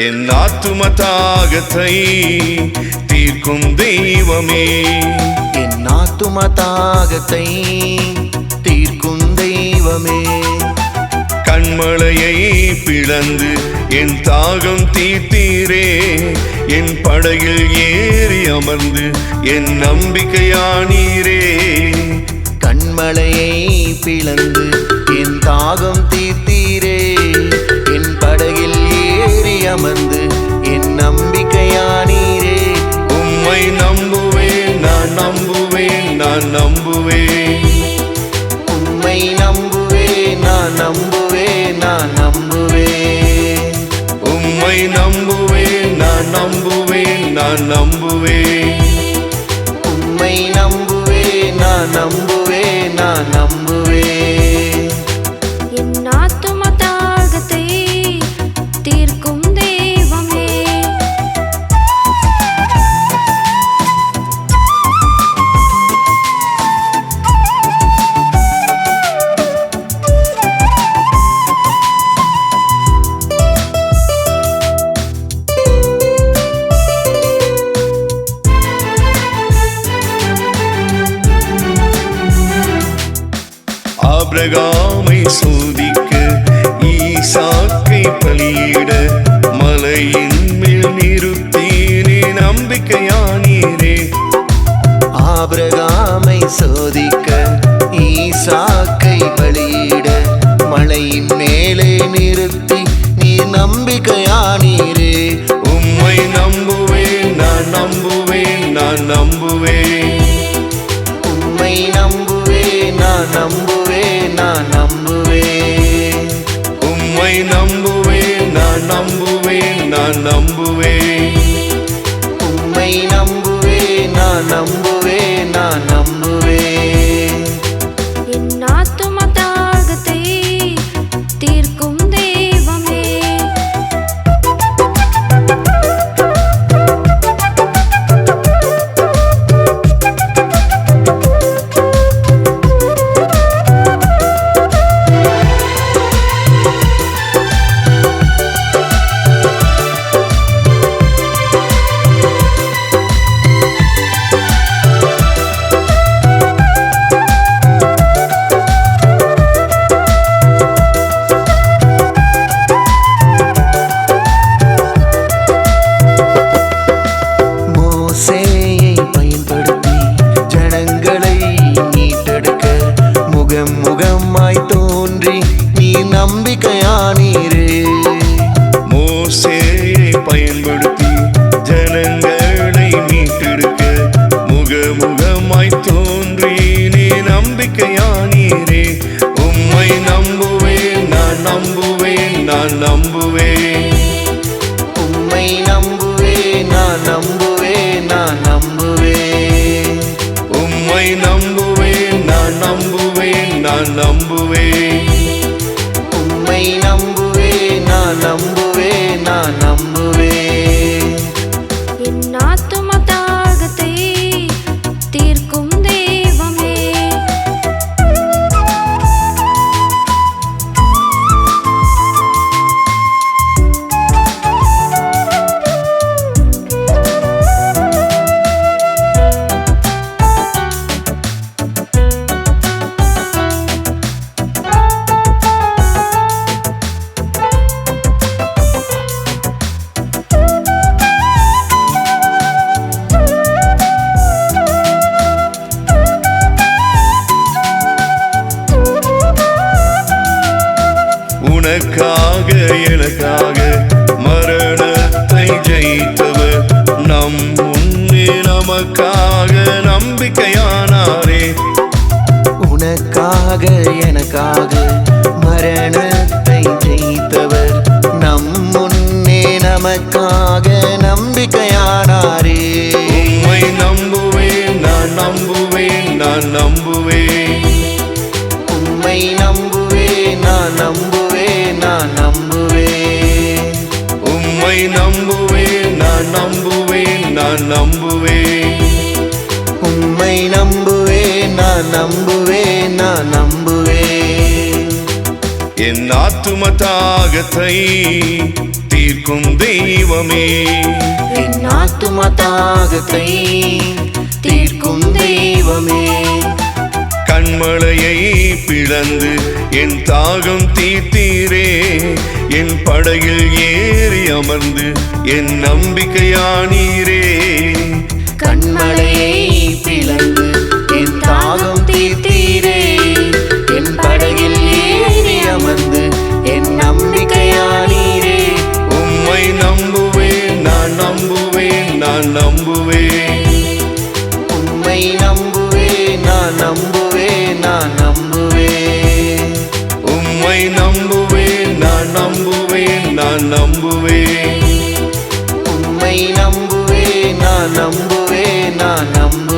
என் ஆத்தும தாகத்தை தீர்க்கும் தெய்வமே, என் ஆத்தும தாகத்தை தீர்க்கும் தெய்வமே. கண்மலையை பிளந்து என் தாகம் தீர்த்தீரே, என் படகில் ஏறி அமர்ந்து என் நம்பிக்கையானீரே. கண்மலையை பிளந்து என் தாகம் தீர்த்தீரே, என் படகில் ஏறி அமர்ந்து என் நம்பிக்கையானீரே. உம்மை நம்புவேன், நான் நம்புவேன், நான் நம்புவேன். உம்மை நம்புவேன், நான் நம்புவேன், நான் நம்புவேன். உம்மை நம்புவேன், நான் நம்புவேன், நான் நம்புவேன். உம்மை நம்புவேன், நான் நம்புவேன், நான் நம்புவேன். என் ஆத்தும தாகத்தை தீர்க்கும் தெய்வமே, ஆபிரகாமை சோதிக்க ஈசாக்கை பலியிட மலையின் மேல் நிறுத்தீரே, நம்பிக்கையானீரே. ஆபிரகாமை சோதிக்க ஈசாக்கை பலியிட மலையின் மேலே நிறுத்தி நீ நம்பிக்கையானீரே. உம்மை நம்புவேன், நான் நம்புவேன், நான் நம்புவேன். உம்மை நம்புவேன், நான் நம்புவேன், நான் நம்புவேன். உம்மை நம்புவேன், நான் நம்புவேன், நான் நம்புவேன். உம்மை நம்புவேன், நான் நம்புவேன், நான் நம்புவேன். என் ஆத்தும தாகத்தை தீர்க்கும் தெய்வமே, மோசேயை பயன்படுத்தி ஜனங்களை மீட்டெடுக்க முகம் முகமாய் தோன்றி நீ நம்பிக்கையானீரே. மோசேயை பயன்படுத்தி ஜனங்களை மீட்டெடுக்க முகமுகமாய் தோன்றி நீ நம்பிக்கையானீரே. உம்மை நம்புவேன், நான் நம்புவேன், நான் நம்புவேன். உம்மை நம்புவேன், நான் நம்புவேன், நான் நம்புவேன். உம்மை நம்புவேன், நான் நம்புவேன், நான் நம்புவேன். உம்மை நம்புவேன், நான் நம்புவேன், நான் நம்புவேன். என் ஆத்தும தாகத்தை தீர்க்கும் தெய்வமே, உனக்காக எனக்காக மரணத்தை ஜெயித்தவர், நம் முன்னே நமக்காக நம்பிக்கையானாரே. உனக்காக எனக்காக மரணத்தை ஜெயித்தவர், நம் முன்னே நமக்காக நம்பிக்கையானாரே. உம்மை நம்புவேன், நான் நம்புவேன், நான் நம்புவேன். உம்மை நம்புவேன், நான் நம்புவேன், நான் நம்புவேன். உம்மை நம்புவேன், நான் நம்புவேன், நான் நம்புவேன். உம்மை நம்புவேன், நான் நம்புவேன், நான் நம்புவேன். என் ஆத்தும தாகத்தை தீர்க்கும் தெய்வமே. என் ஆத்தும தாகத்தை தீர்க்கும் தெய்வமே. கண்மலையை பிளந்து என் தாகம் தீர்த்தீரே. என் படகில் ஏறி அமர்ந்து என் நம்பிக்கையானீரே. கண்மலையை பிளந்து என் தாகம் தீர்த்தீரே. என் படகில் ஏறி அமர்ந்து என் நம்பிக்கையானீரே. உம்மை நம்புவேன், நான் நம்புவேன், நான் நம்புவேன். உம்மை நம்புவேன், நான் நம்புவேன், நான் நம்புவேன். உம்மை நம்புவேன், நான் நம்புவேன், நான் நம்புவேன். உம்மை நம்புவேன், நான் நம்புவேன், நான் நம்புவேன்.